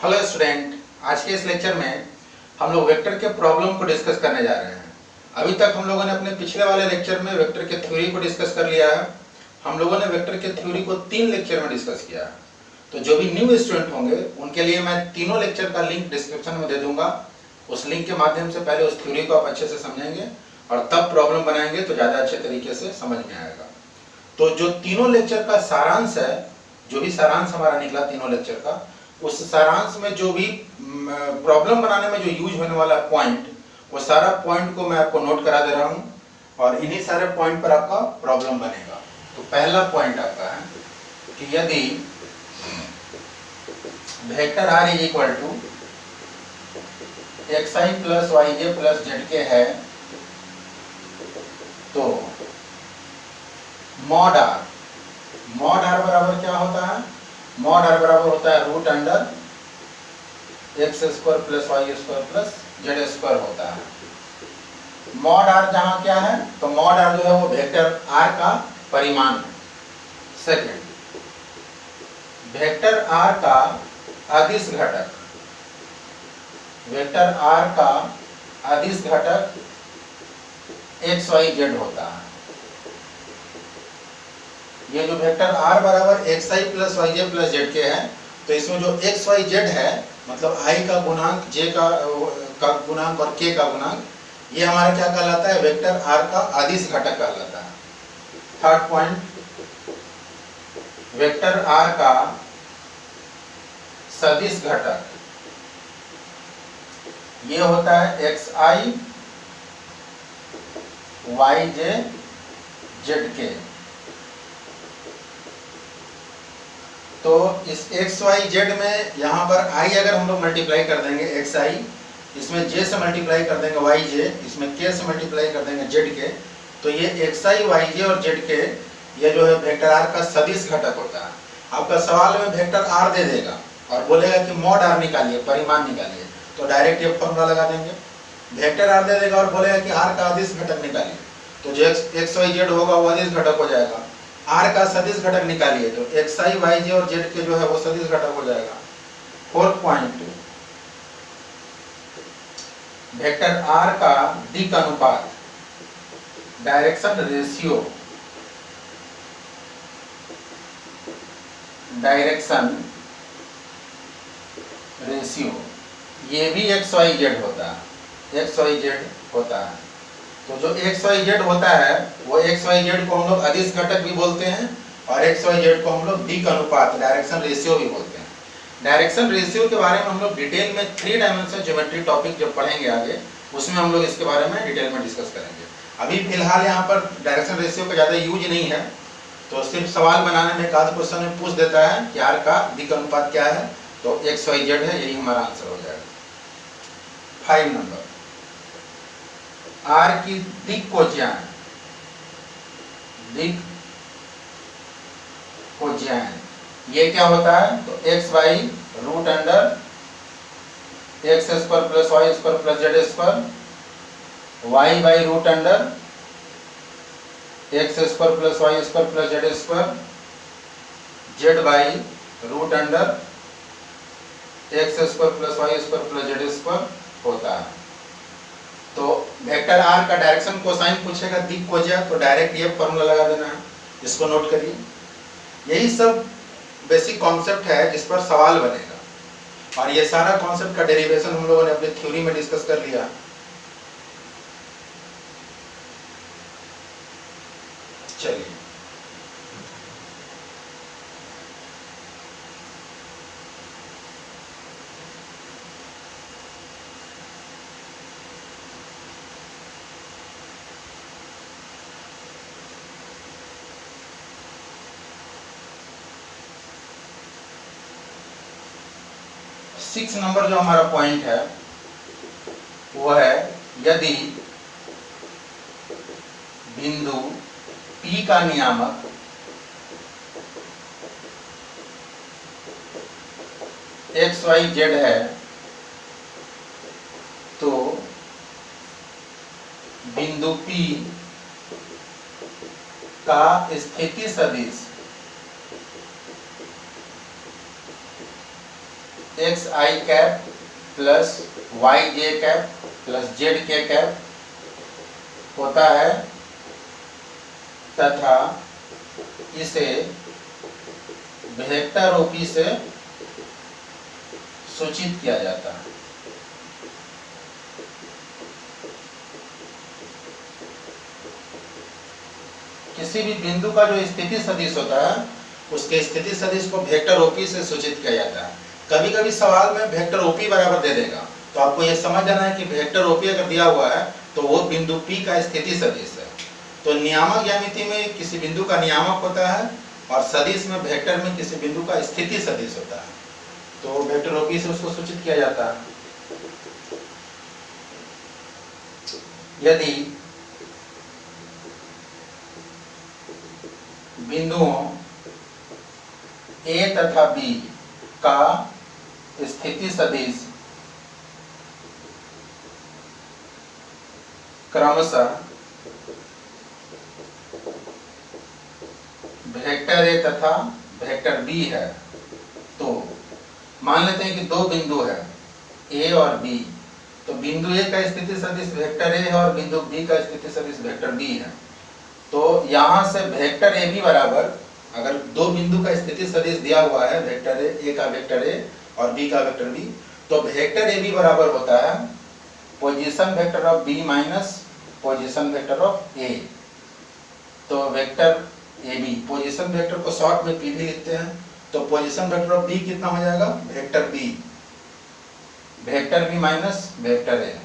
Hello student, आज के इस लेक्चर में हम लोग वेक्टर के प्रॉब्लम को डिस्कस करने जा रहे हैं। अभी तक हम लोगों ने अपने पिछले वाले लेक्चर में वेक्टर के थ्योरी को डिस्कस कर लिया है। हम लोगों ने वेक्टर के थ्योरी को 3 लेक्चर में डिस्कस किया है। तो जो भी न्यू स्टूडेंट होंगे उनके लिए मैं तीनों लेक्चर का लिंक डिस्क्रिप्शन में दे दूंगा। उस लिंक के माध्यम से पहले उस थ्योरी को आप अच्छे से समझेंगे और तब प्रॉब्लम बनाएंगे तो ज़्यादा अच्छे तरीके से समझ में आएगा। तो जो तीनों लेक्चर का सारांश है, जो भी सारांश हमारा निकला तीनों लेक्चर का, उस सारांश में जो भी प्रॉब्लम बनाने में जो यूज होने वाला पॉइंट, वो सारा पॉइंट को मैं आपको नोट करा दे रहा हूँ और इन्हीं सारे पॉइंट पर आपका प्रॉब्लम बनेगा। तो पहला पॉइंट आपका है कि यदि vector R is equal to X I plus Y J plus Z K है तो मॉड आर बराबर क्या होता है? मॉड आर बराबर होता है root under X square plus Y square plus Z square होता है। मॉड आर जहां क्या है तो मॉड आर जो है वो वेक्टर आर का परिमाण है। सेकंड, वेक्टर आर का अदिश घटक, वेक्टर आर का अदिश घटक एक्स वाई जेड होता है। ये जो वेक्टर आर बराबर x I plus Y J plus Z K है, तो इसमें जो एक्स वाई जेड है मतलब आई का गुणांक, जे का गुणांक और के का गुणांक, ये हमारा क्या कहलाता है? वेक्टर आर का अदिश घटक कहलाता है। थर्ड पॉइंट, वेक्टर आर का सदिश घटक ये होता है एक्स आई वाई जे जेड के। तो इस एक्स वाई जेड में यहाँ पर आई अगर हम लोग मल्टीप्लाई कर देंगे एक्स आई, इसमें जे से मल्टीप्लाई कर देंगे वाई जे, इसमें के से मल्टीप्लाई कर देंगे जेड के, तो ये एक्स आई वाई जे और जेड के ये जो है वेक्टर आर का सदिश घटक होता है। आपका सवाल में वेक्टर आर दे देगा और बोलेगा कि मॉड आर निकालिए, परिमाण निकालिए, तो डायरेक्ट ये फॉर्मूला लगा देंगे। वेक्टर आर दे देगा और बोलेगा कि आर का अदिश घटक निकालिए, तो जो एक्स वाई जेड होगा वो अदिश घटक हो जाएगा। आर का सदिश घटक निकालिए तो एक्स आई वाई जे और जेड के जो है वो सदिश घटक हो जाएगा। फोर्थ पॉइंट, वेक्टर आर का दिक् अनुपात, डायरेक्शन रेशियो, डायरेक्शन रेशियो ये भी एक्स वाई जेड होता है, एक्स वाई जेड होता है। तो जो एक्स वाई जेड होता है वो एक्स वाई जेड को हम लोग अदिश घटक भी बोलते हैं और एक्स वाई जेड को हम लोग दिक् अनुपात, डायरेक्शन रेशियो भी बोलते हैं। डायरेक्शन रेशियो के बारे में हम लोग डिटेल में 3 डायमेंशन ज्योमेट्री टॉपिक जब पढ़ेंगे आगे, उसमें हम लोग इसके बारे में डिटेल में डिस्कस करेंगे। अभी फिलहाल यहाँ पर डायरेक्शन रेशियो का ज़्यादा यूज नहीं है, तो सिर्फ सवाल बनाने में एक आध क्वेश्चन में पूछ देता है कि आर का दिक् अनुपात क्या है, तो एक्स वाई जेड है, यही हमारा आंसर हो जाएगा। 5 नंबर, आर की दिक् कोज्यायन, दिक् कोज्यायन ये क्या होता है? तो X Y root under X square plus Y square plus Z square, Y by root under X square plus Y square plus Z square, Z by root under X square plus Y square plus Z square होता है। तो vector R का direction cosine पूछेगा दिक् कोज्या, तो direct ये formula लगा देना है, इसको नोट करिए। यही सब बेसिक कॉन्सेप्ट है जिस पर सवाल बनेगा और ये सारा कॉन्सेप्ट का डेरिवेशन हम लोगों ने अपनी थ्योरी में डिस्कस कर लिया। चलिए, सिक्स नंबर जो हमारा पॉइंट है वो है यदि बिंदु P का नियामक एक्स वाई जेड है तो बिंदु P का स्थिति सदिश एक्स आई कैप प्लस वाई जे कैप प्लस जेड के कैप होता है तथा इसे वेक्टर ओपी से सूचित किया जाता है। किसी भी बिंदु का जो स्थिति सदिश होता है उसके स्थिति सदिश को वेक्टर ओपी से सूचित किया जाता है। कभी कभी सवाल में वेक्टर ओपी बराबर दे देगा, तो आपको यह समझ जाना है कि वेक्टर ओपी अगर दिया हुआ है तो वो बिंदु P का स्थिति सदिश है। तो नियामक ज्यामिति में किसी बिंदु का नियामक होता है और सदिश में वेक्टर में किसी बिंदु का स्थिति सदिश होता है, तो वेक्टर ओपी से उसको सूचित किया जाता है। यदि बिंदुओं A तथा B का स्थिति सदिश क्रमशः वेक्टर A तथा वेक्टर B है, तो मान लेते हैं कि दो बिंदु है A और B, तो बिंदु A का स्थिति सदिश वेक्टर A है और बिंदु B का स्थिति सदिश वेक्टर B है। तो यहाँ से वेक्टर ए बी बराबर, अगर दो बिंदु का स्थिति सदिश दिया हुआ है वेक्टर ए का वेक्टर ए और बी का वेक्टर बी, तो वेक्टर ए बी बराबर होता है position vector of B minus position vector of A. तो vector A B, position vector को शॉर्ट में पी भी लिखते हैं, तो पोजीशन वेक्टर ऑफ बी कितना हो जाएगा, vector B minus vector A.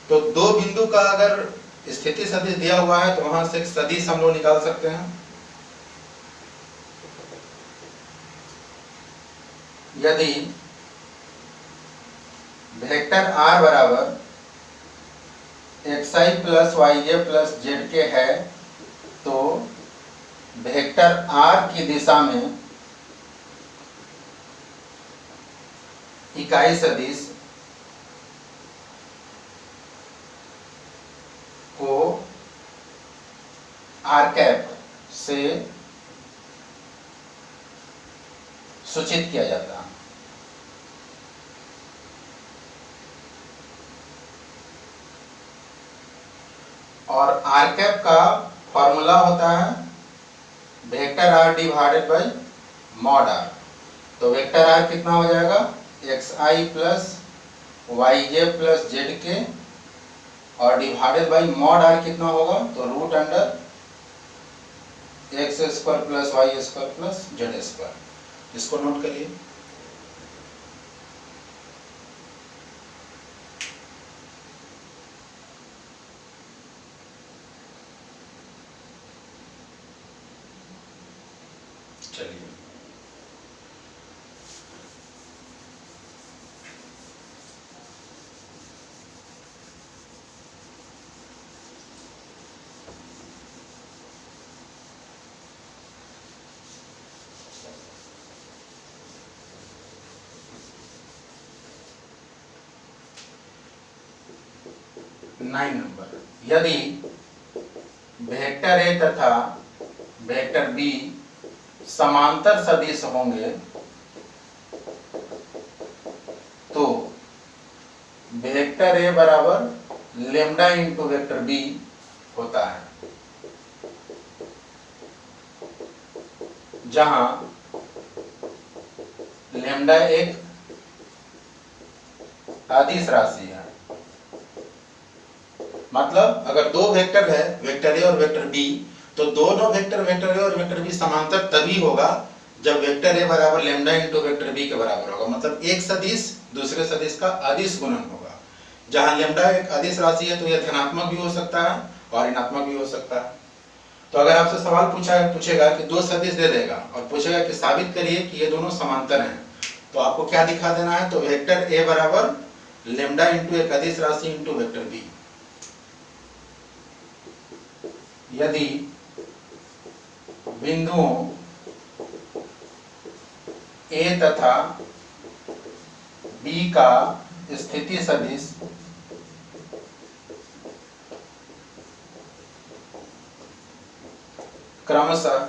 तो दो बिंदु का अगर स्थिति सदिश दिया हुआ है तो वहां से एक सदिश हम लोग निकाल सकते हैं। यदि वेक्टर r बराबर xi plus yj plus zk है, तो वेक्टर r की दिशा में इकाई सदिश को r कैप से सूचित किया जाता है। और r कैप का फॉर्मूला होता है vector r divided by mod r। तो वेक्टर r कितना हो जाएगा, xi plus yj plus zk और डिवाइडेड बाई मॉड r कितना होगा, तो root under X square plus Y square plus Z square. इसको नोट करिए। चलिए नाइन नंबर, यदि वेक्टर ए तथा वेक्टर बी समांतर सदिश होंगे तो वेक्टर ए बराबर लेम्डा इंटू वेक्टर बी होता है, जहां लेम्डा एक अदिश राशि है। मतलब अगर दो वेक्टर है वेक्टर ए और वेक्टर बी, तो दोनों वेक्टर ए और वेक्टर बी समांतर तभी होगा जब वेक्टर ए बराबर लेम्डा इंटू वेक्टर बी के बराबर होगा। मतलब एक सदिश दूसरे सदिश का अदिश गुणन होगा। जहां लेम्डा एक अदिश राशि है तो यह धनात्मक भी हो सकता है और ऋणात्मक भी हो सकता है। तो अगर आपसे सवाल पूछेगा कि दो सदिश दे देगा और पूछेगा कि साबित करिए कि ये दोनों समांतर हैं, तो आपको क्या दिखा देना है, तो वेक्टर ए बराबर लेम्डा इंटू एक अदिश राशि इंटू वेक्टर बी। यदि बिंदुओं A तथा B का स्थिति सदिश क्रमशः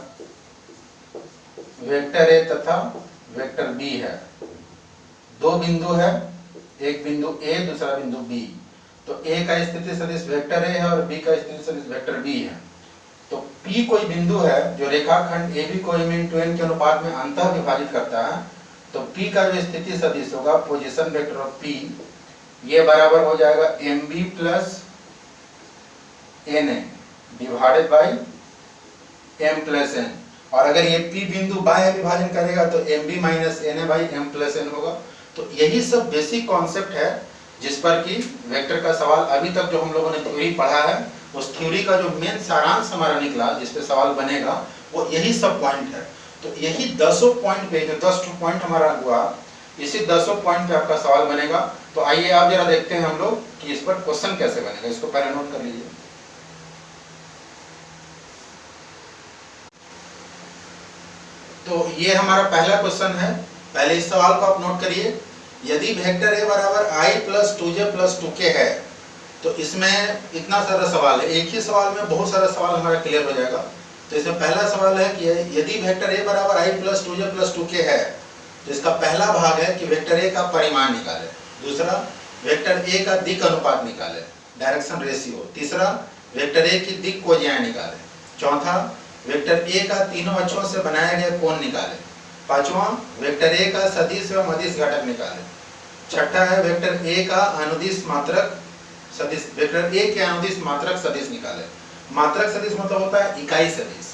वेक्टर A तथा वेक्टर B है, दो बिंदु है, एक बिंदु ए दूसरा बिंदु बी। तो ए का स्थिति सदिश वेक्टर ए है और बी का स्थिति सदिश वेक्टर बी है। तो P कोई बिंदु है जो रेखाखंड AB को m×n के अनुपात में अंतः विभाजित करता है। तो P का जो स्थिति सदिश होगा पोजीशन वेक्टर ऑफ P, ये बराबर हो जाएगा mb plus na divided by m plus n। और अगर ये P बिंदु बाह्य विभाजन करेगा तो mb minus na by m plus n होगा। तो यही सब बेसिक कॉन्सेप्ट है जिस पर कि वेक्टर का सवाल अभी तक जो हम लोगों ने थ्योरी पढ़ा है, उस थ्योरी का जो मेन सारांश हमारा निकला जिस पे सवाल बनेगा वो यही सब पॉइंट है। तो यही 10 पॉइंट पे जो 10 पॉइंट हमारा हुआ, इसी 10 पॉइंट पे आपका सवाल बनेगा। तो आइए आप जरा देखते हैं हम लोग कि इस पर क्वेश्चन कैसे बनेगा। इसको पहले नोट कर लीजिए। तो ये हमारा पहला क्वेश्चन है। पहले इस सवाल को आप नोट करिए। यदि वेक्टर a बराबर i plus 2j plus 2k है, तो इसमें इतना सारा सवाल है, एक ही सवाल में बहुत सारा सवाल हमारा क्लियर हो जाएगा। तो इसमें पहला सवाल है कि यदि वेक्टर a बराबर i plus 2j plus 2k है, तो इसका पहला भाग है कि वेक्टर a का परिमाण निकाले। दूसरा, वेक्टर a का दिक् अनुपात निकाले, डायरेक्शन रेशियो। तीसरा, वेक्टर a की दिक् कोज्याएं निकाले। चौथा, वेक्टर a का तीनों अक्षों से बनाया गया कोण निकाले। पांचवा, वेक्टर a का सदिश एवं अदिश घटक निकाले। छठा है वेक्टर a का अनुदिश मात्रक सदिश, वेक्टर a के अनुदिश मात्रक सदिश निकाले। मात्रक सदिश मतलब होता है इकाई सदिश।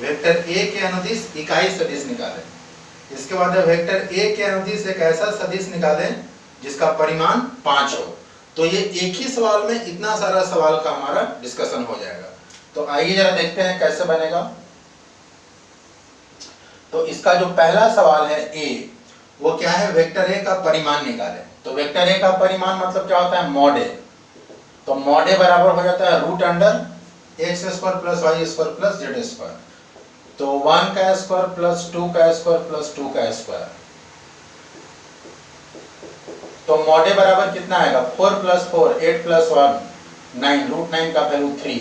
वेक्टर a के अनुदिश इकाई सदिश निकाले। इसके बाद वेक्टर a के अनुदिश एक ऐसा सदिश निकाले जिसका परिमाण 5 हो। तो ये एक ही सवाल में इतना सारा सवाल का हमारा डिस्कशन हो जाएगा। तो आइए जरा देखते हैं कैसे बनेगा। तो इसका जो पहला सवाल है a, वो क्या है, वेक्टर a का परिमाण निकाले। तो वेक्टर a का परिमाण मतलब क्या होता है, मॉड a। तो मॉड a बराबर हो जाता है root under X square plus Y square plus Z square. तो 1 का स्क्वायर प्लस 2 का स्क्वायर प्लस 2 का स्क्वायर। तो मॉड a बराबर कितना आएगा, 4 प्लस 4 8 प्लस 1 9, रूट 9 का वैल्यू 3।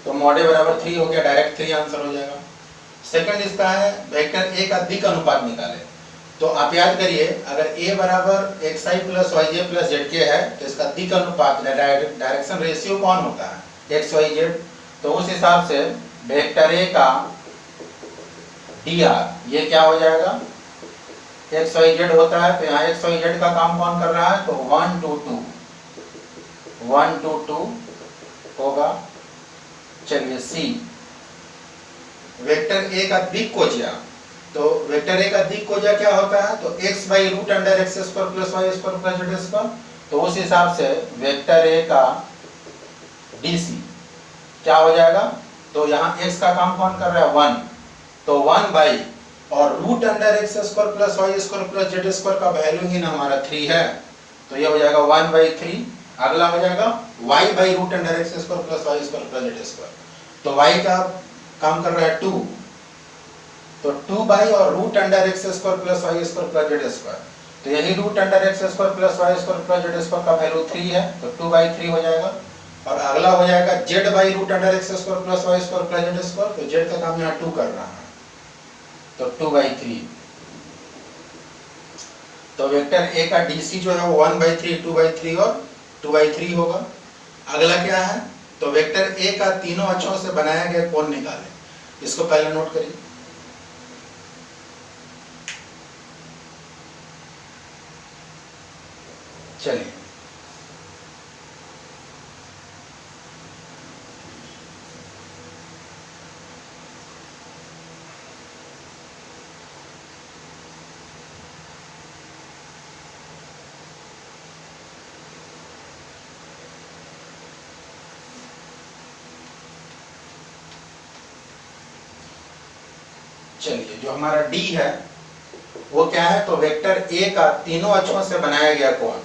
तो मॉड a बराबर 3 हो गया, डायरेक्ट 3 आंसर हो जाएगा। सेकंड इसका है वेक्टर a का दिक् अनुपात निकाले। तो आप याद करिए, अगर a बराबर xi plus yj plus zk है तो इसका दिक् अनुपात डायरेक्शन रेशियो कौन होता है, x y z। तो उस हिसाब से वेक्टर a का dr ये क्या हो जाएगा, x y z होता है। तो यहाँ x y z का काम कौन कर रहा है, तो 1 2 2 होगा। चलिए c, वेक्टर a का दिक् कोज्या। तो वेक्टर a का दिक् कोज्या क्या होता है, तो x by root under X square plus Y square plus Z square. तो उस हिसाब से वेक्टर a का dc क्या हो जाएगा, तो यहाँ x का काम कौन कर रहा है, 1। तो 1 बाई और root under X square plus Y square plus Z square का वैल्यू ही ना हमारा 3 है। तो ये हो जाएगा 1/3। अगला हो जाएगा y by root under X square plus Y square plus Z square. तो y का काम कर रहा है 2। तो 2 बाई और root under X square plus Y square plus Z square. तो यही root under X square plus Y square plus Z square का वैल्यू 3 है। तो 2/3 हो जाएगा। और अगला हो जाएगा z by root under X square plus Y square plus Z square. तो z का काम यहाँ 2 कर रहा है, तो 2/3। तो वेक्टर a का dc जो है वो 1/3 2/3 और 2/3 होगा। अगला क्या है, तो वेक्टर a का तीनों अक्षों से बनाया गया कोण निकालें। इसको पहले नोट करिए। चलिए, चलिए जो हमारा D है वो क्या है, तो वेक्टर A का तीनों अक्षों से बनाया गया कोण।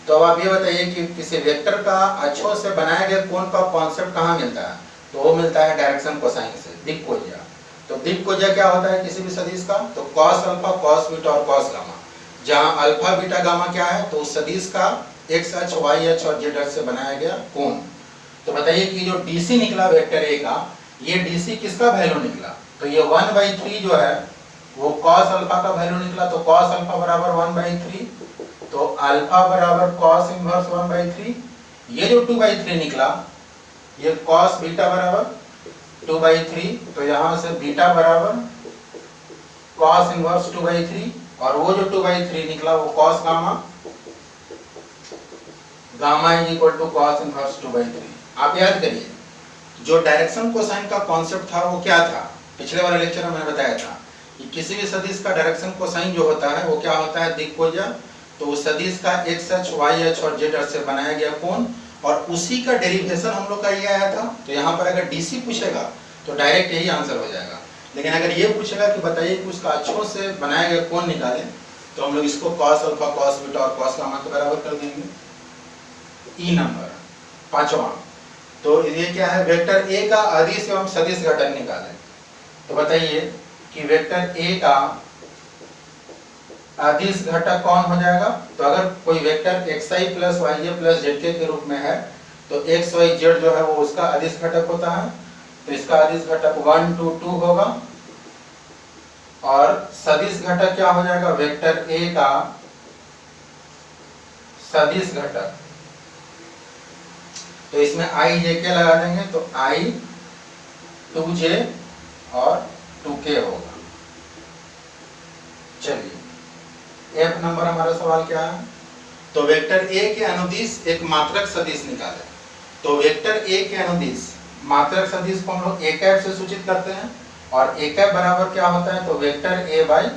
तो अब आप ये बताइए कि किसी वेक्टर का अक्षों से बनाया गया कोण का कॉन्सेप्ट कहाँ मिलता है, तो वो मिलता है डायरेक्शन कोसाइन से, दिक् कोज्या। तो दिक् कोज्या क्या होता है किसी भी सदिश का, तो कॉस अल्फा कॉस बीटा और कॉस गामा। जहाँ अल्फा बीटा गामा क्या है, तो उस सदिश का x अक्ष y अक्ष और z अक्ष से बनाया गया कोण। तो बताइए कि जो DC निकला वेक्टर A का, ये DC किसका वैल्यू निकला, तो ये 1/3 जो है वो कॉस अल्फा का वैल्यू निकला, तो कॉस अल्फा बराबर 1/3, तो अल्फा बराबर कॉस इनवर्स 1/3। ये जो 2/3 निकला, ये कॉस बीटा बराबर 2/3, तो यहां से बीटा बराबर कॉस इनवर्स 2/3, और वो जो 2/3 निकला वो cos gamma, gamma is equal to cos inverse 2/3। आप याद करिए, जो डायरेक्शन कोसाइन का कॉन्सेप्ट था वो क्या था, पिछले वाले लेक्चर में मैंने बताया था कि किसी भी सदिश का डायरेक्शन कोसाइन जो होता है वो क्या होता है, दिक्कोजा। तो उस सदिश का एक्स अक्ष, वाई अक्ष और जेड अक्ष से बनाया गया कोण, और उसी का डेरिवेशन हम लोग का ये आया था। तो यहाँ पर अगर डीसी पूछेगा तो डायरेक्ट यही आंसर हो जाएगा, लेकिन अगर ये पूछेगा कि बताइए कि उसका अक्षों से बनाया गया कोण निकालें, तो हम लोग इसको कॉस अल्फा, कॉस बीटा और कॉस गामा के बराबर कर देंगे। ई नंबर 5वां, तो ये क्या है, वेक्टर ए का अदिश एवं सदिश घटक निकालें। तो बताइए कि वेक्टर ए का अदिश घटक कौन हो जाएगा। तो अगर कोई vector xi plus ya plus zk के रूप में है, तो x y z जो है वो उसका अदिश घटक होता है। तो इसका अदिश घटक 1 2 2 होगा, और सदिश घटक क्या हो जाएगा, वेक्टर ए का सदिश घटक, तो इसमें i jk लगा देंगे, तो i 2j और 2k होगा। चलिए एफ नंबर हमारा सवाल क्या है, तो वेक्टर ए के अनुदिश एक मात्रक सदिश निकालें। तो वेक्टर ए के अनुदिश मात्रक सदिश को हम लोग a कैप से सूचित करते हैं, और a कैप बराबर क्या होता है, तो वेक्टर a बाई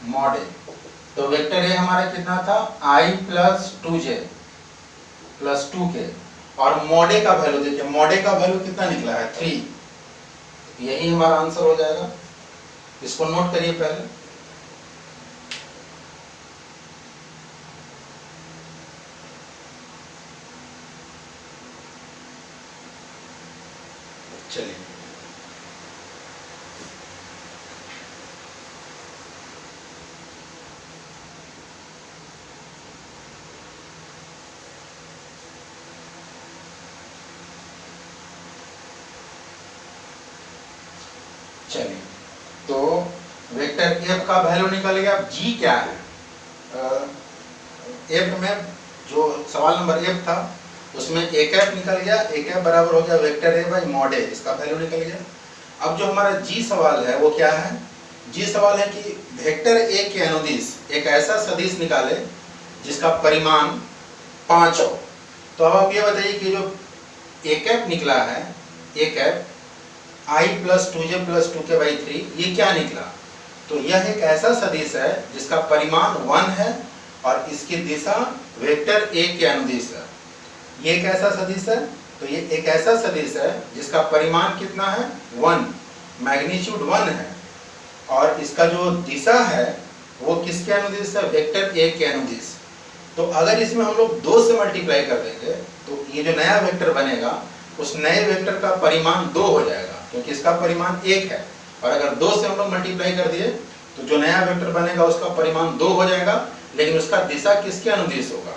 मॉड ए। तो वेक्टर a हमारा कितना था, i plus 2j plus 2k, और मॉड ए का वैल्यू देखिए, मॉड ए का वैल्यू कितना निकला है 3, यही हमारा आंसर हो जाएगा। इसको नोट करिए पहले। चलिए चलिए तो वेक्टर एफ का वैल्यू निकल गया। अब जी क्या है, एफ में जो सवाल नंबर एफ था उसमें ए कैप निकल गया, ए कैप बराबर हो गया वेक्टर ए बाई मॉड ए, इसका वैल्यू निकल गया। अब जो हमारा जी सवाल है वो क्या है, जी सवाल है कि वेक्टर ए के अनुदिश एक ऐसा सदिश निकाले जिसका परिमाण 5 हो। तो अब आप ये बताइए कि जो ए कैप निकला है, A cap i plus 2j प्लस 2k/3, ये क्या निकला, तो यह एक ऐसा सदिश है जिसका परिमाण 1 है और इसकी दिशा वेक्टर ए के अनुदिश है। ये एक ऐसा सदिश है, तो ये एक ऐसा सदिश है जिसका परिमाण कितना है 1, मैग्नीट्यूड 1 है, और इसका जो दिशा है वो किसके अनुदिश है, वेक्टर ए के अनुदिश। तो अगर इसमें हम लोग 2 से मल्टीप्लाई कर देंगे तो ये जो नया वेक्टर बनेगा उस नए वेक्टर का परिमाण 2 हो जाएगा, क्योंकि इसका परिमाण 1 है, और अगर 2 से हम लोग मल्टीप्लाई कर दिए तो जो नया वेक्टर बनेगा उसका परिमाण 2 हो जाएगा, लेकिन उसका दिशा किसके अनुदिश होगा।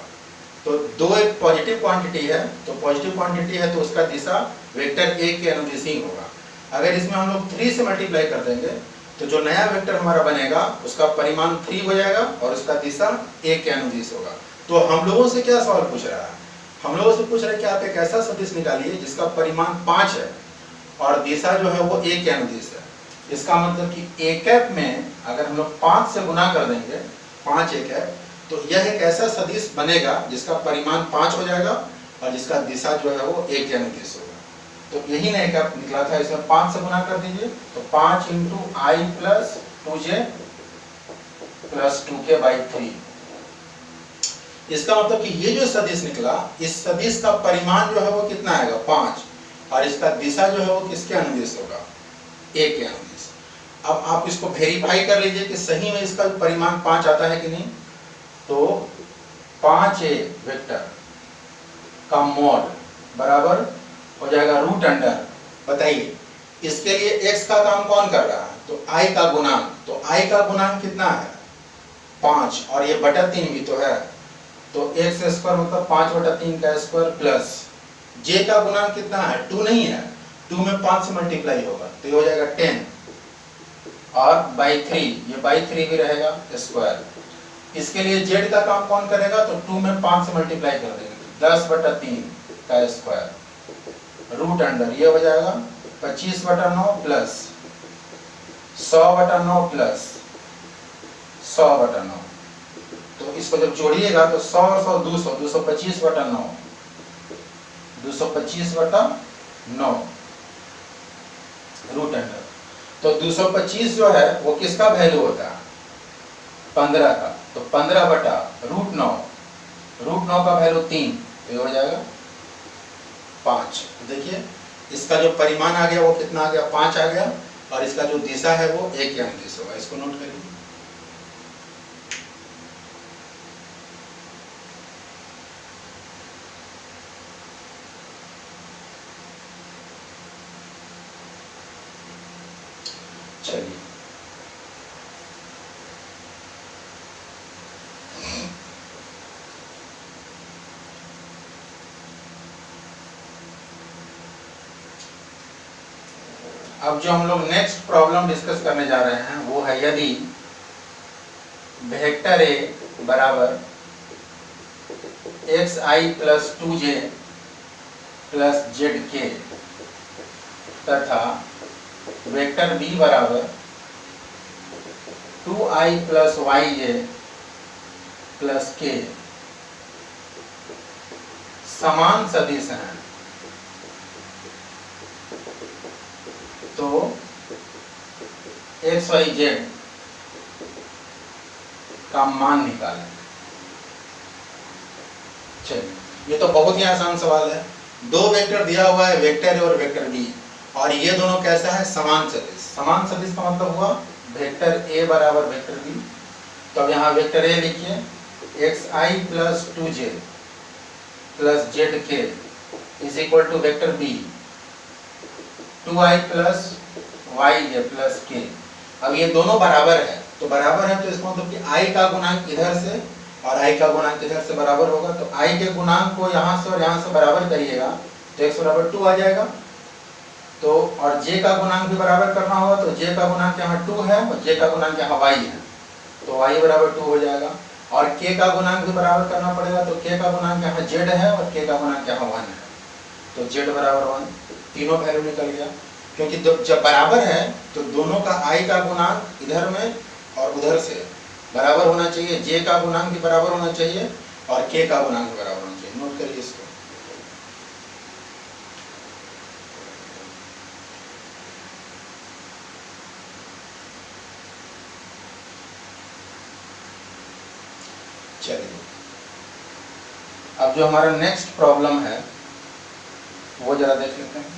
तो 2 एक पॉजिटिव क्वांटिटी है, तो पॉजिटिव क्वांटिटी है तो उसका दिशा वेक्टर ए के अनुदिश ही होगा। अगर इसमें हम लोग 3 से मल्टीप्लाई कर देंगे तो जो नया वेक्टर हमारा बनेगा उसका परिमाण 3 हो जाएगा और उसका दिशा ए के अनुदिश होगा। तो हम लोगों से क्या सवाल पूछ रहा है, हम लोगों से पूछ रहे हैं कि आप एक ऐसा सदिश निकालिए जिसका परिमाण 5 है और दिशा जो है वो ए के अनुदिश है। इसका मतलब कि ए कैप में अगर हम लोग 5 से गुना कर देंगे, 5 ए कैप, तो यह एक ऐसा सदिश बनेगा जिसका परिमाण 5 हो जाएगा और जिसका दिशा जो है वो ए के अनुदिश होगा। तो यही ना ए कैप निकला था, इसमें 5 से गुना कर दीजिए, तो 5 × i प्लस 2j प्लस 2k/3। इसका मतलब कि ये जो सदिश निकला, इस सदिश का परिमाण जो है वो कितना आएगा 5, और इसका दिशा जो है वो किसके अनुदिश होगा, ए के अनुदिश। अब आप इसको वेरीफाई कर लीजिए कि सही में इसका परिमाण 5 आता है कि नहीं। तो 5a वेक्टर का मॉड बराबर हो जाएगा √अंडर, बताइए इसके लिए x का काम कौन कर रहा है, तो i का गुणांक, तो i का गुणांक कितना है 5, और ये बटा 3 भी तो है, तो x² मतलब 5/3 का स्क्वायर प्लस j का गुणांक कितना है 2 नहीं है, 2 में 5 से मल्टीप्लाई होगा तो ये हो जाएगा 10, और बाई 3, ये बाई 3 भी रहेगा स्क्वायर। इसके लिए जेड का काम कौन करेगा, तो 2 में 5 से मल्टीप्लाई कर देंगे, 10/3 का स्क्वायर रूट अंडर ये हो जाएगा 25/9 प्लस 100/9 प्लस 100/9। तो इसको जब जोड़िएगा तो 100 और 100 200, 225/9, 225/9 रूट अंडर। तो 225 जो है वो किसका वैल्यू होता है, 15 का, तो 15/√9, √9 का वैल्यू 3, तो ये हो जाएगा 5। देखिए इसका जो परिमाण आ गया वो कितना आ गया, 5 आ गया, और इसका जो दिशा है वो 1 याम दिशा होगा। इसको नोट करिए। चलिए अब जो हम लोग नेक्स्ट प्रॉब्लम डिस्कस करने जा रहे हैं वो है यदि वेक्टर ए बराबर xi plus 2j plus zk तथा वेक्टर b बराबर 2i plus yj plus k समान सदिश हैं, तो एक्स वाई जेड का मान निकालें। चलिए ये तो बहुत ही आसान सवाल है। दो वेक्टर दिया हुआ है, वेक्टर ए और वेक्टर बी, और ये दोनों कैसा है, समान सदिश। समान सदिश का मतलब हुआ वेक्टर ए बराबर वेक्टर बी। तो अब यहाँ वेक्टर ए लिखिए xi plus 2j plus zk is equal to vector B 2i plus yj plus k। अब ये दोनों बराबर है, तो बराबर है तो इसका मतलब कि i का गुणांक इधर से और i का गुणांक इधर से बराबर होगा। तो i के गुणांक को यहाँ से और यहाँ से बराबर करिएगा तो x बराबर 2 आ जाएगा। तो और j का गुणांक भी बराबर करना होगा, तो j का गुणांक यहाँ 2 है और j का गुणांक यहाँ y है, तो y बराबर 2 हो जाएगा। और k का गुणांक भी बराबर करना पड़ेगा, तो k का गुणांक यहाँ z है और k का गुणांक यहाँ 1 है, तो z बराबर 1। तीनों वैल्यू निकल गया, क्योंकि जब बराबर है तो दोनों का i का गुणांक इधर में और उधर से बराबर होना चाहिए, j का गुणांक भी बराबर होना चाहिए और k का गुणांक भी बराबर होना चाहिए। नोट करिए इसको। चलिए अब जो हमारा नेक्स्ट प्रॉब्लम है वो जरा देख लेते हैं।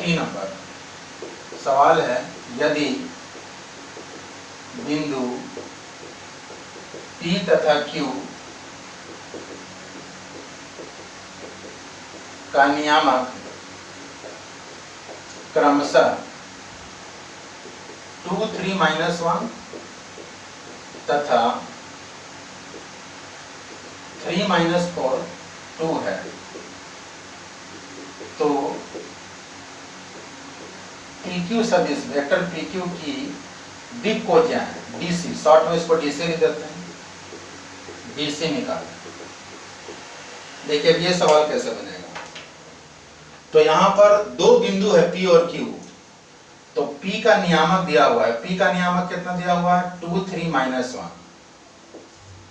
नंबर सवाल है यदि बिंदु P तथा Q का नियामक क्रमशः 2, 3, -1 तथा 3, -4, 2 है, तो PQ सदिश वेक्टर PQ की दिक को क्या है, DC, शॉर्ट में इसको DC लिख देते हैं, DC निकाल। देखिए ये सवाल कैसे बनेगा। तो यहाँ पर दो बिंदु है P और Q, तो P का नियामक दिया हुआ है, P का नियामक कितना दिया हुआ है 2, 3, -1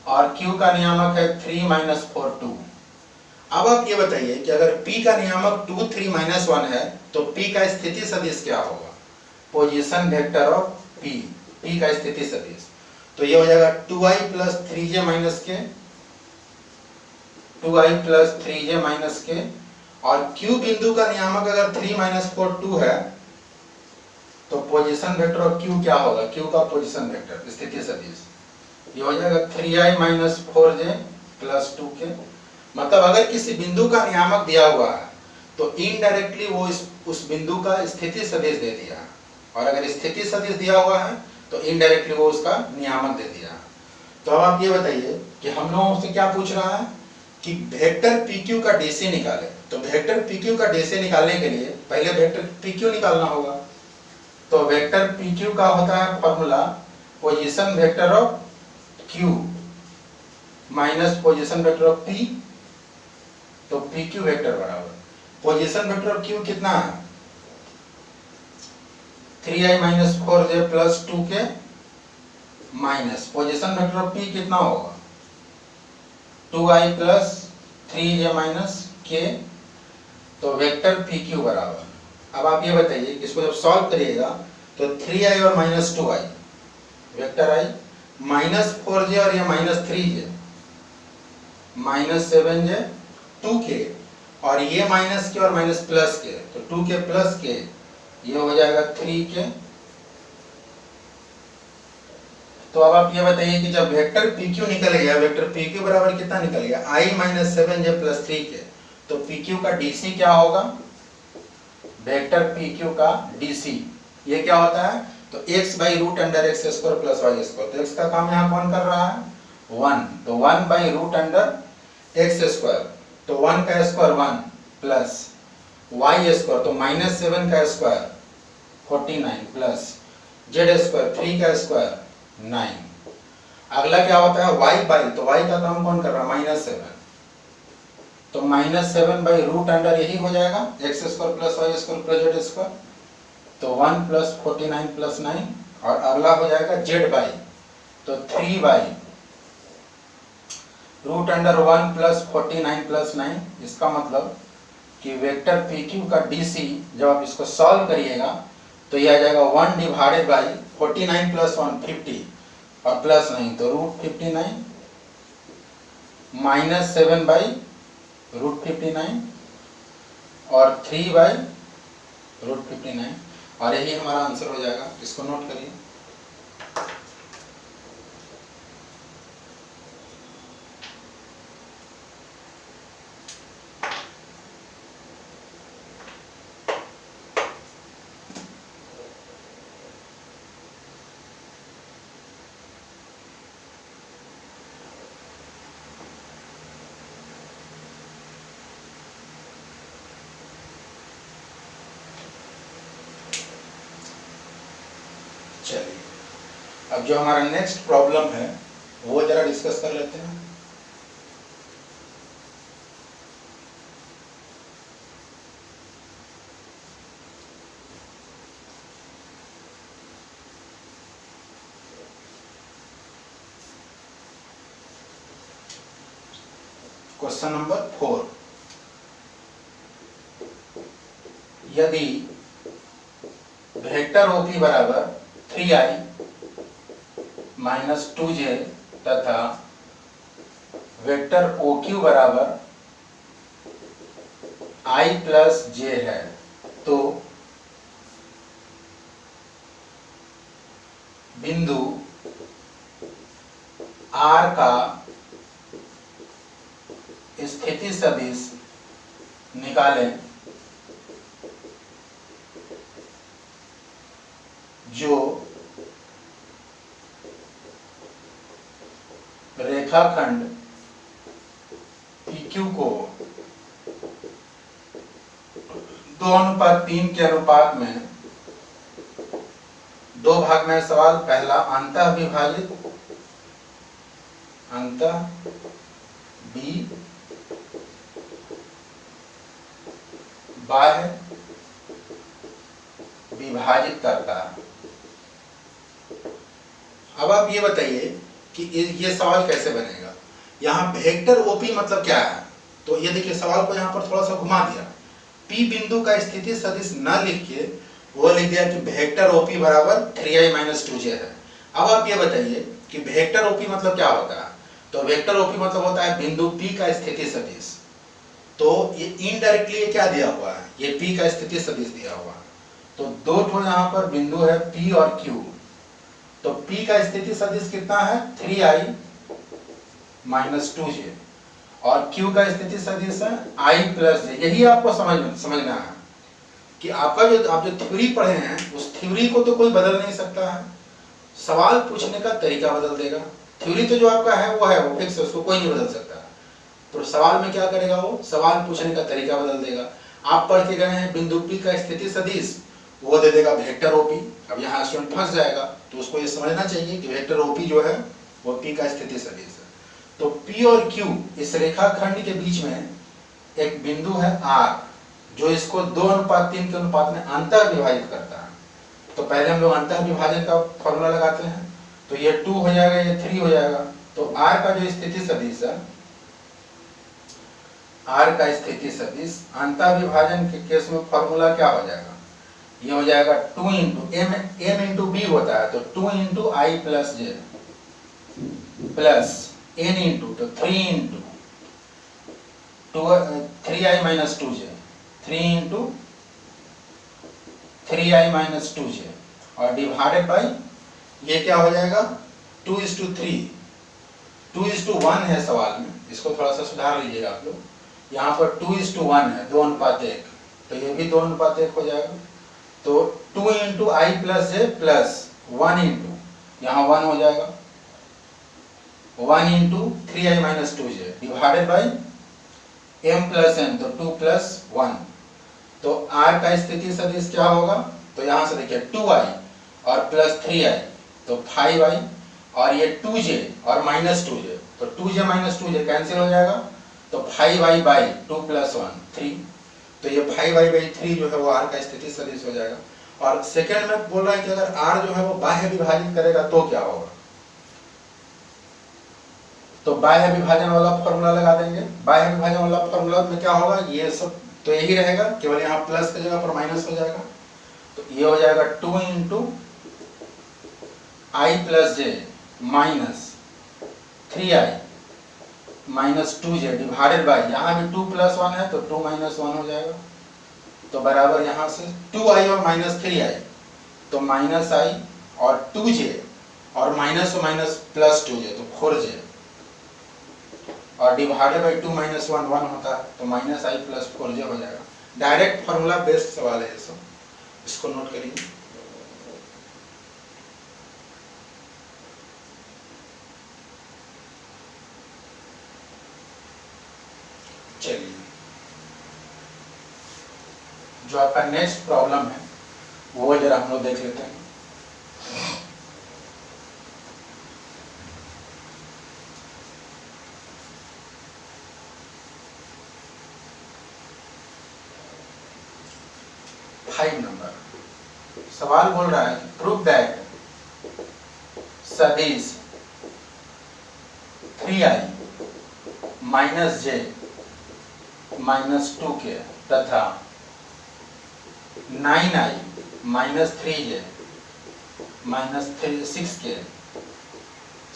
और Q का नियामक है 3, -4, 2। अब आप ये बताइए कि अगर P का नियामक 2, 3, -1 है तो P का स्थिति सदिश क्या होगा, position vector of P, P का स्थिति सदिश। तो ये हो जाएगा 2i प्लस 3j माइनस के, 2i प्लस 3j माइनस के, और Q बिंदु का नियामक अगर 3, -4, 2 है तो पोजीशन वेक्टर ऑफ Q क्या होगा, Q का पोजीशन वेक्टर स्थिति सदिश, ये हो जाएगा 3i - 4j प्लस 2k मतलब अगर किसी बिंदु का नियामक दिया हुआ है तो इनडायरेक्टली वो उस बिंदु का स्थिति सदिश दे दिया, और अगर स्थिति सदिश दिया हुआ है तो इनडायरेक्टली वो उसका नियामक दे दिया। तो अब आप ये बताइए कि हम लोगों से क्या पूछ रहा है कि वेक्टर PQ का DC निकाले। तो वेक्टर PQ का DC निकालने के लिए पहले वेक्टर PQ निकालना होगा। तो वेक्टर PQ का होता है formula position vector of Q minus position vector of P। तो PQ वेक्टर बराबर पोजीशन वेक्टर ऑफ Q कितना है 3i minus 4j plus 2k minus position vector of P कितना होगा 2i plus 3j minus k। तो vector PQ बराबर, अब आप ये बताइए कि इसको जब सॉल्व करिएगा तो 3i और minus 2i vector i minus 4j और ये minus 3j minus 7j 2k और ये माइनस के और माइनस प्लस के, तो 2k प्लस के ये हो जाएगा 3k। तो अब आप ये बताइए कि जब वेक्टर PQ निकल गया, वेक्टर PQ बराबर कितना निकल गया i minus 7j plus 3k, तो PQ का DC क्या होगा वेक्टर PQ का DC ये क्या होता है तो x by root under X square plus Y square. तो x का काम यहाँ कौन कर रहा है 1, तो 1 by root under X square, तो 1 का स्क्वायर 1 प्लस वाई स्क्वायर तो माइनस 7 का स्क्वायर 49 प्लस जेड स्क्वायर 3 का स्क्वायर 9। अगला क्या होता है y बाई, तो y का काम कौन कर रहा है माइनस 7, तो माइनस 7 बाई रूट अंडर यही हो जाएगा X square plus Y square plus Z square, तो 1 प्लस 49 प्लस 9। और अगला हो जाएगा जेड बाई, तो 3 by root under 1 plus 49 plus 9। इसका मतलब कि वेक्टर PQ का DC जब आप इसको सॉल्व करिएगा तो ये आ जाएगा 1 डिवाइडेड बाई 49 प्लस 1 50 और प्लस 9 तो रूट 59 माइनस 7 बाई रूट 59 और 3 बाई रूट 59 और यही हमारा आंसर हो जाएगा। इसको नोट करिए। चलिए अब जो हमारा नेक्स्ट प्रॉब्लम है वो जरा डिस्कस कर लेते हैं। क्वेश्चन नंबर 4, यदि वेक्टर OP बराबर 3i माइनस 2j तथा वेक्टर OQ बराबर i प्लस j है तो बिंदु R का स्थिति सदिश निकालें जो रेखाखंड PQ को 2:3 के अनुपात में, दो भाग में सवाल, पहला अंतः विभाजित अंतः B बाह्य विभाजित करता है। अब आप ये बताइए कि ये सवाल कैसे बनेगा। यहाँ वेक्टर OP मतलब क्या है, तो ये देखिए सवाल को यहाँ पर थोड़ा सा घुमा दिया। P बिंदु का स्थिति सदिश न लिख के वो लिख दिया कि वेक्टर OP बराबर 3i माइनस 2j है। अब आप ये बताइए कि वेक्टर OP मतलब क्या होता है, तो वेक्टर OP मतलब होता है बिंदु P का स्थिति सदिश। तो ये इनडायरेक्टली ये क्या दिया हुआ है, ये P का स्थिति सदिश दिया हुआ है। तो दो ठो यहाँ पर बिंदु है P और Q, तो P का स्थिति सदिश कितना है 3i माइनस 2j और Q का स्थिति सदिश है I प्लस जे। यही आपको समझना है कि आपका जो आप जो थ्योरी पढ़े हैं उस थ्योरी को तो कोई बदल नहीं सकता है, सवाल पूछने का तरीका बदल देगा। थ्योरी तो जो आपका है वो फिक्स है, उसको कोई नहीं बदल सकता। तो सवाल में क्या करेगा, वो सवाल पूछने का तरीका बदल देगा। आप पढ़ के गए हैं बिंदु P का स्थिति सदिश, वो दे देगा वेक्टर OP। अब यहाँ स्टूडेंट फंस जाएगा, तो उसको ये समझना चाहिए कि वेक्टर OP जो है वो P का स्थिति सदिश है। तो P और Q इस रेखाखंड के बीच में एक बिंदु है R, जो इसको 2:3 के अनुपात में अंतर विभाजित करता है। तो पहले हम लोग अंतर विभाजन का फॉर्मूला लगाते हैं, तो ये 2 हो जाएगा, ये 3 हो जाएगा। तो R का जो स्थिति सदिश है, R का स्थिति सदिश अंतर विभाजन के केस में फॉर्मूला क्या हो जाएगा, ये हो जाएगा 2 इंटू m इंटू b होता है, तो 2 into I plus J plus n into, तो 3 into 3i minus 2j, 3 into 3i minus 2j और डिवाइडेड बाई ये क्या हो जाएगा 2:3। 2:1 है सवाल में, इसको थोड़ा सा सुधार लीजिएगा आप लोग। यहाँ पर 2:1 है, 2:1, तो ये भी 2:1 हो जाएगा। तो 2 into I plus J plus 1 into, यहाँ 1 हो जाएगा, 1 into 3i minus 2j divided by m plus n, तो 2 प्लस 1। तो R का स्थिति सदिश क्या होगा, तो यहाँ से देखिए 2i और प्लस 3i, तो 5i और ये 2j और माइनस 2j, तो 2j माइनस 2j कैंसिल हो जाएगा, तो 5i बाई 2 प्लस 1 3। तो ये 5i बाई 3 जो है वो R का स्थिति सदिश हो जाएगा। और सेकंड में बोल रहा है कि अगर R जो है वो बाह्य विभाजित करेगा तो क्या होगा, तो बाह्य विभाजन वाला फॉर्मूला लगा देंगे। बाह्य विभाजन वाला फॉर्मूला में क्या होगा, ये सब तो यही रहेगा, केवल यहाँ प्लस की जगह पर माइनस हो जाएगा। तो ये हो जाएगा 2 into I plus J minus 3i minus 2j divided by, यहाँ भी 2 प्लस 1 है तो 2 माइनस 1 हो जाएगा। तो बराबर यहाँ से 2i और माइनस 3i, तो माइनस i और 2j और माइनस माइनस प्लस 2j, तो 4j और डिवाइडेड बाई 2 माइनस 1 1 होता है, तो माइनस i प्लस 4j हो जाएगा। डायरेक्ट फॉर्मूला बेस्ड सवाल है ये सब, इसको नोट करिए। चलिए, जो आपका नेक्स्ट प्रॉब्लम है वो जरा हम लोग देख लेते हैं। नंबर सवाल बोल रहा है कि प्रूव दैट सदिश 3i minus j minus 2k तथा 9i minus 3j minus 6k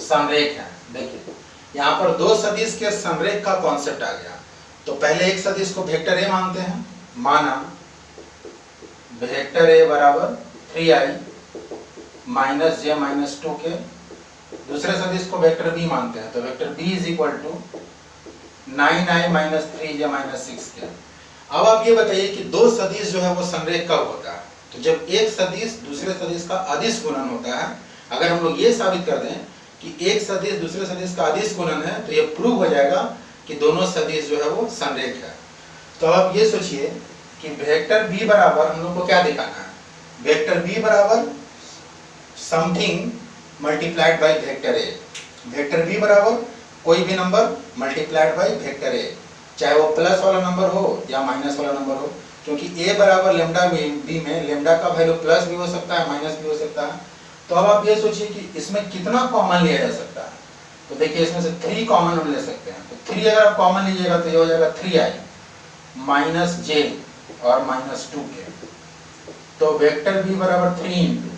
संरेख है। देखिए यहाँ पर दो सदिश के संरेख का कॉन्सेप्ट आ गया। तो पहले एक सदिश को वेक्टर a मानते हैं, माना वेक्टर a बराबर 3i minus j minus 2k। दूसरे सदिश को वेक्टर b मानते हैं, तो vector b is equal to 9i minus 3j minus 6k। अब आप ये बताइए कि दो सदिश जो है वो संरेख कब होता है, तो जब एक सदिश दूसरे सदिश का अदिश गुणन होता है। अगर हम लोग ये साबित कर दें कि एक सदिश दूसरे सदिश का अदिश गुणन है, तो ये प्रूव हो जाएगा कि दोनों सदिश जो है वो संरेख है। तो आप ये सोचिए कि वेक्टर b बराबर हम लोग को क्या दिखाना है, वेक्टर b बराबर something multiplied by vector a। Vector b बराबर कोई भी number multiplied by vector a, चाहे वो प्लस वाला नंबर हो या माइनस वाला नंबर हो, क्योंकि a बराबर लेमडा b में लेमडा का वैल्यू प्लस भी हो सकता है माइनस भी हो सकता है। तो अब आप ये सोचिए कि इसमें कितना कॉमन लिया जा सकता है। तो देखिए इसमें से 3 कॉमन हम ले सकते हैं। तो 3 अगर आप कॉमन लीजिएगा तो ये हो जाएगा 3i माइनस j और माइनस 2k। तो वेक्टर b बराबर 3 इंटू,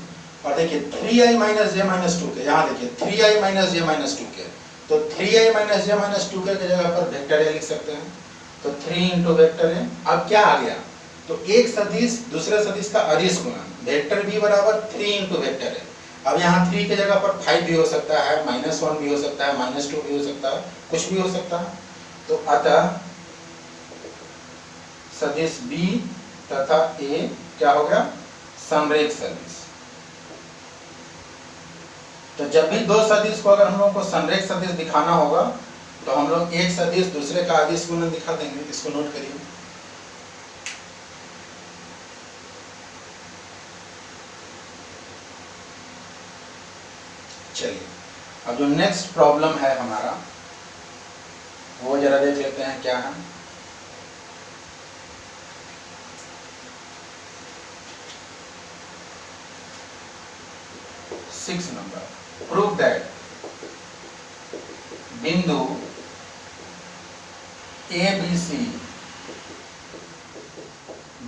और देखिए 3i minus j minus 2k, यहाँ देखिए 3i minus j minus 2k, तो 3i minus j minus 2k की जगह पर वेक्टर a लिख सकते हैं। तो 3 इंटू वेक्टर a। अब क्या आ गया, तो एक सदिश दूसरे सदिश का अदिश गुणन, वेक्टर b बराबर 3 इंटू वेक्टर a। अब यहाँ 3 की जगह पर 5 भी हो सकता है, -1 भी हो सकता है, -2 भी हो सकता है, कुछ भी हो सकता है। तो अतः सदिश बी तथा ए क्या हो गया, समरेख सदिश। तो जब भी दो सदिश को अगर हम लोग को संरेख सदिश दिखाना होगा तो हम लोग एक सदिश दूसरे का अदिश गुणन दिखा देंगे। इसको नोट करिए। चलिए अब जो नेक्स्ट प्रॉब्लम है हमारा वो जरा देख लेते हैं क्या है। सिक्स नंबर, प्रूव दैट बिंदु ए बी सी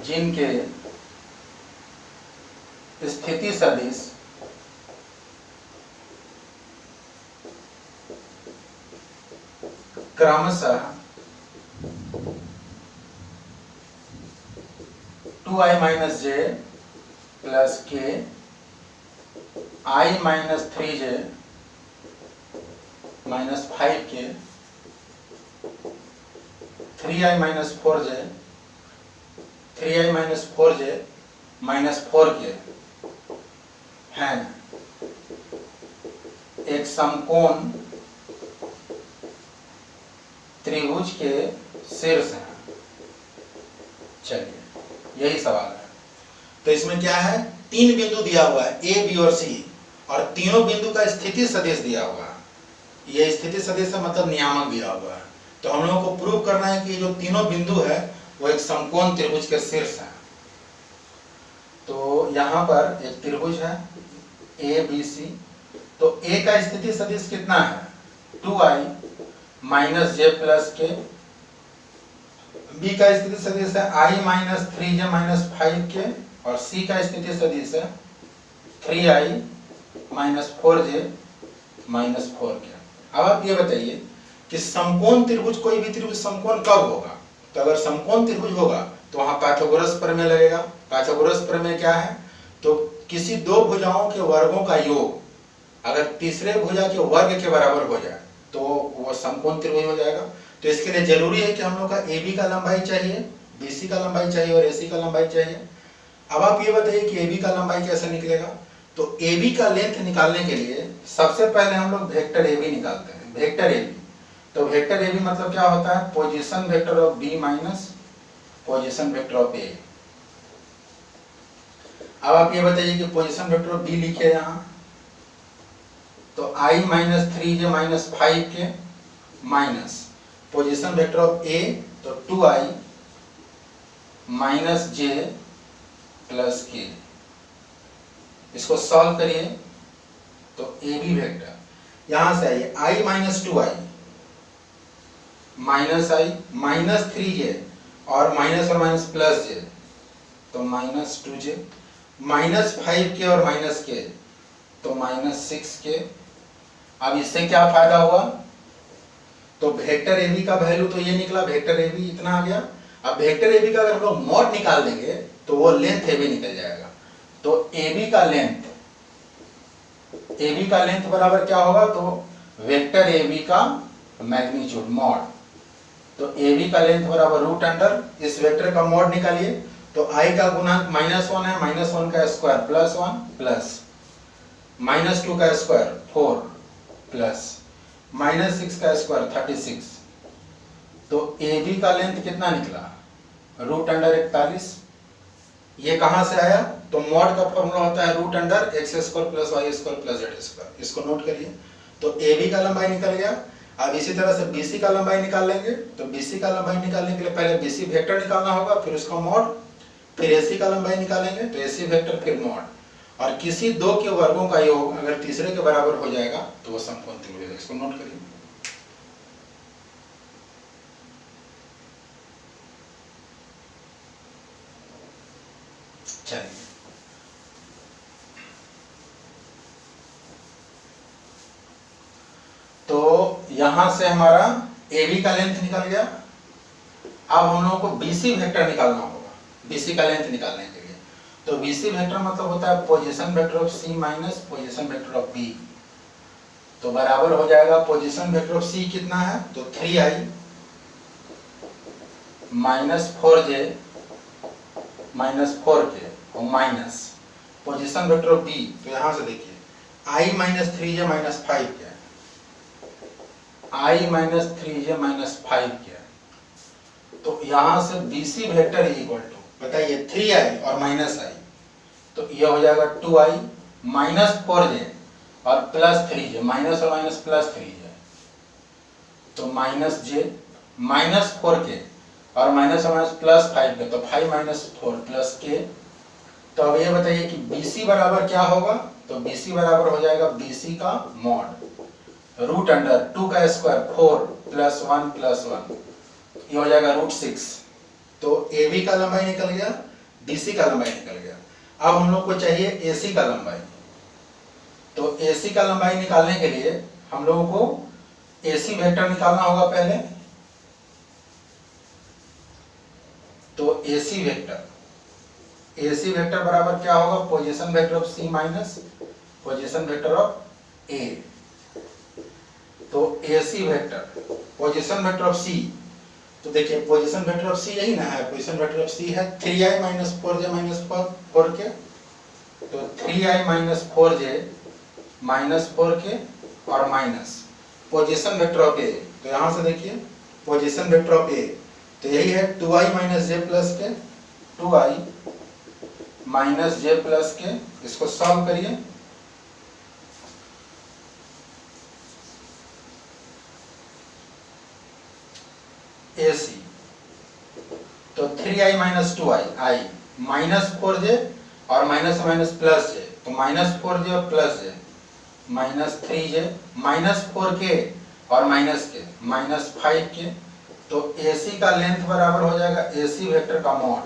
जिनके स्थिति सदिश क्रमशः 2i - j plus k i - 3j - 5k 3i - 4j 3i - 4j - 4k हैं एक समकोण त्रिभुज के शीर्ष हैं। चलिए यही सवाल है। तो इसमें क्या है, तीन बिंदु दिया हुआ है ए बी और सी और तीनों बिंदु का स्थिति सदिश दिया हुआ है। ये स्थिति सदिश है मतलब नियामक दिया हुआ है। तो हम लोगों को प्रूव करना है कि जो तीनों बिंदु है वो एक समकोण त्रिभुज के शीर्ष है। तो यहाँ पर एक त्रिभुज है ए बी सी। तो ए का स्थिति सदिश कितना है, 2i - j प्लस के। बी का स्थिति सदिश है i - 3j - 5k और सी का स्थिति सदिश है 3i - 4j - 4k। अब आप ये बताइए कि समकोण त्रिभुज, कोई भी त्रिभुज समकोण कब होगा। तो अगर समकोण त्रिभुज होगा तो वहां पाइथागोरस प्रमेय लगेगा। पाइथागोरस प्रमेय क्या है, तो किसी दो भुजाओं के वर्गों का योग अगर तीसरे भुजा के वर्ग के बराबर हो जाए तो वो समकोण त्रिभुज हो जाएगा। तो इसके लिए जरूरी है कि हम लोग का AB का लंबाई चाहिए, BC का लंबाई चाहिए और AC का लंबाई चाहिए। अब आप ये बताइए कि AB का लंबाई कैसे निकलेगा। तो AB का लेंथ निकालने के लिए सबसे पहले हम लोग वेक्टर AB निकालते हैं, वेक्टर AB। तो वेक्टर AB मतलब क्या होता है, position vector of B minus position vector of A। अब आप ये बताइए कि पोजीशन वेक्टर ऑफ B लिखिए यहाँ, तो i - 3j - 5k minus position vector of A तो 2i - j प्लस k। इसको सॉल्व करिए तो AB वेक्टर यहां से आइए i - 2i - 3j और माइनस और माइनस प्लस j तो -2j -5k और -k तो -6k। अब इससे क्या फायदा हुआ, तो वेक्टर AB का वैल्यू तो ये निकला, वेक्टर AB इतना आ गया। अब वेक्टर AB का अगर हम लोग मॉड निकाल देंगे तो वो लेंथ AB निकल जाएगा। तो AB का लेंथ बराबर क्या होगा, तो वेक्टर AB का मैग्नीट्यूड मॉड। तो AB का लेंथ बराबर √, इस वेक्टर का मॉड निकालिए तो i का गुणांक -1 है, -1 का स्क्वायर +1 प्लस -2 का स्क्वायर 4 प्लस -6 का स्क्वायर 36। तो AB का लेंथ कितना निकला, √41। ये कहां से आया, तो मॉड का फॉर्मूला होता है √x² + y² + z²। इसको नोट करिए। तो AB का लंबाई निकल गया। अब इसी तरह से BC का लंबाई निकाल लेंगे। तो BC का लंबाई निकालने के लिए पहले BC वेक्टर निकालना होगा, फिर उसका मॉड, फिर AC का लंबाई निकालेंगे तो AC वेक्टर फिर मॉड। और किसी दो के वर्गों का योग अगर तीसरे के बराबर हो जाएगा तो वो समकोण त्रिभुज है। इसको नोट करिए। चलिए तो यहां से हमारा AB का लेंथ निकल गया। अब हम लोगों को BC वेक्टर निकालना होगा, BC का लेंथ निकालने के लिए। तो BC वेक्टर मतलब होता है position vector of C minus position vector of B। तो बराबर हो जाएगा पोजीशन वेक्टर ऑफ C कितना है, तो 3i -4j -4k और minus position vector of B. तो यहां से देखिए I - 3j - 5 क्या है, I - 3j - 5 क्या है। तो यहां से BC वेक्टर इक्वल टू बताइए 3i और -i, तो यह हो जाएगा 2i -4j और +3j, माइनस और माइनस +3j, तो -j -4k और माइनस और माइनस +5k, तो 5 - 4 +k। तो अब ये बताइए कि BC बराबर क्या होगा, तो BC बराबर हो जाएगा BC का मॉड √2 का स्क्वायर 4 + 1 + 1, ये हो जाएगा √6। तो AB का लंबाई निकल गया, BC का लंबाई निकल गया। अब हम लोग को चाहिए AC का लंबाई। तो AC का लंबाई निकालने के लिए हम लोगों को AC वेक्टर निकालना होगा पहले। तो AC वेक्टर बराबर क्या होगा, position vector of C minus position vector of A। तो AC vector position vector of C, तो देखिए पोजीशन वेक्टर ऑफ C यही ना है, पोजीशन वेक्टर ऑफ C है 3i - 4j - 4k, तो 3i - 4j - 4k और minus position vector of A। तो यहां से देखिए पोजीशन वेक्टर ऑफ A, तो यही है 2i - j + k, 2i - j + k। इसको सॉल्व करिए, AC तो 3i - 2i i -4j और माइनस +j, तो -4j और +j -3j -4k और -k -5k। तो AC का लेंथ बराबर हो जाएगा AC वेक्टर का मॉड,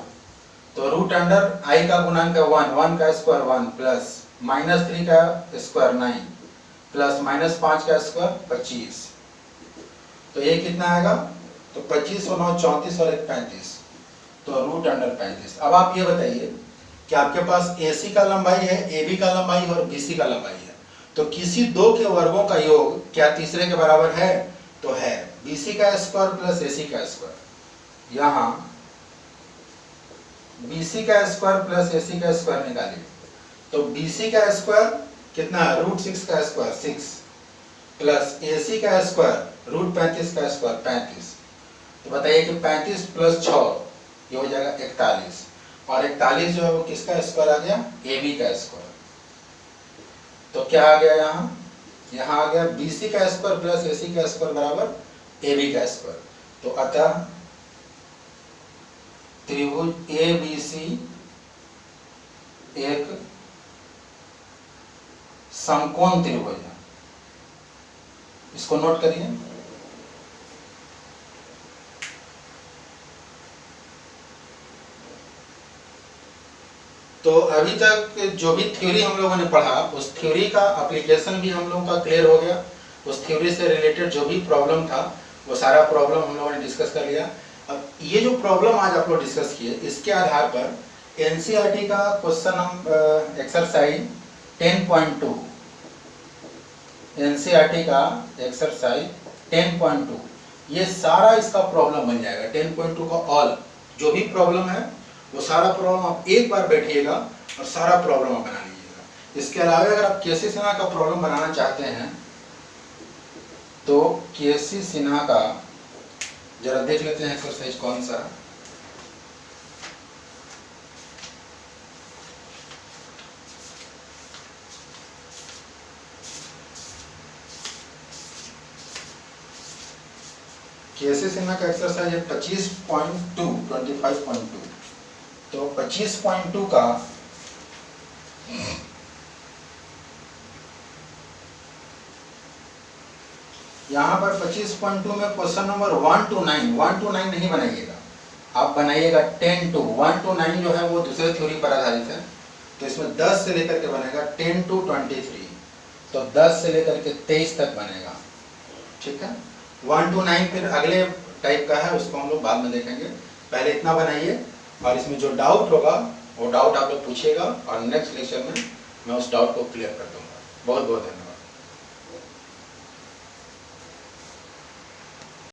तो √i का गुणांक 1, 1 का स्क्वायर 1 प्लस -3 का स्क्वायर 9 प्लस -5 का स्क्वायर 25। तो ये कितना आएगा, तो 25 और 9 34 और 1 35, तो √35। अब आप ये बताइए कि आपके पास AC का लंबाई है, AB का लंबाई और BC का लंबाई है, तो किसी दो के वर्गों का योग क्या तीसरे के बराबर है, तो है BC का स्क्वायर प्लस AC का स्क्वायर। यहाँ BC का स्क्वायर प्लस AC का स्क्वायर निकालिए, तो BC का स्क्वायर कितना है, √6 का स्क्वायर 6 प्लस AC का स्क्वायर √35 का स्क्वायर 35। तो बताइए कि 35 + 6 ये हो जाएगा 41, और 41 जो है वो किसका स्क्वायर आ गया, AB का स्क्वायर। तो क्या आ गया यहाँ आ गया BC का स्क्वायर प्लस AC का स्क्वायर बराबर AB का स्क्वायर। तो अतः त्रिभुज ABC एक समकोण त्रिभुज है, इसको नोट करिए। तो अभी तक जो भी थ्योरी हम लोगों ने पढ़ा, उस थ्योरी का एप्लीकेशन भी हम लोगों का क्लियर हो गया। उस थ्योरी से रिलेटेड जो भी प्रॉब्लम था वो सारा प्रॉब्लम हम लोगों ने डिस्कस कर लिया। अब ये जो प्रॉब्लम आज आप लोग डिस्कस किए, इसके आधार पर एनसीईआरटी का क्वेश्चन एक्सरसाइज 10.2, एनसीईआरटी का एक्सरसाइज 10.2, ये सारा इसका प्रॉब्लम बन जाएगा। 10.2 का ऑल जो भी प्रॉब्लम है वो सारा प्रॉब्लम आप एक बार बैठिएगा और सारा प्रॉब्लम आप बना लीजिएगा। इसके अलावा अगर आप केसी सिन्हा का प्रॉब्लम बनाना चाहते हैं तो केसी सिन्हा का जरा देख लेते हैं एक्सरसाइज कौन सा। केसी सिन्हा का एक्सरसाइज है 25.2 तो 25.2 का यहाँ पर 25.2 में क्वेश्चन नंबर 1 to 9 नहीं बनाइएगा, आप बनाइएगा 10 to 1 to 9 जो है वो दूसरे थ्योरी पर आधारित है। तो इसमें 10 से लेकर के बनेगा 10 to 23, तो 10 से लेकर के 23 तक बनेगा, ठीक है। 1 to 9 फिर अगले टाइप का है, उसको हम लोग बाद में देखेंगे। पहले इतना बनाइए और इसमें जो डाउट होगा वो डाउट आप लोग पूछिएगा और नेक्स्ट लेक्चर में मैं उस डाउट को क्लियर कर दूंगा। बहुत बहुत धन्यवाद।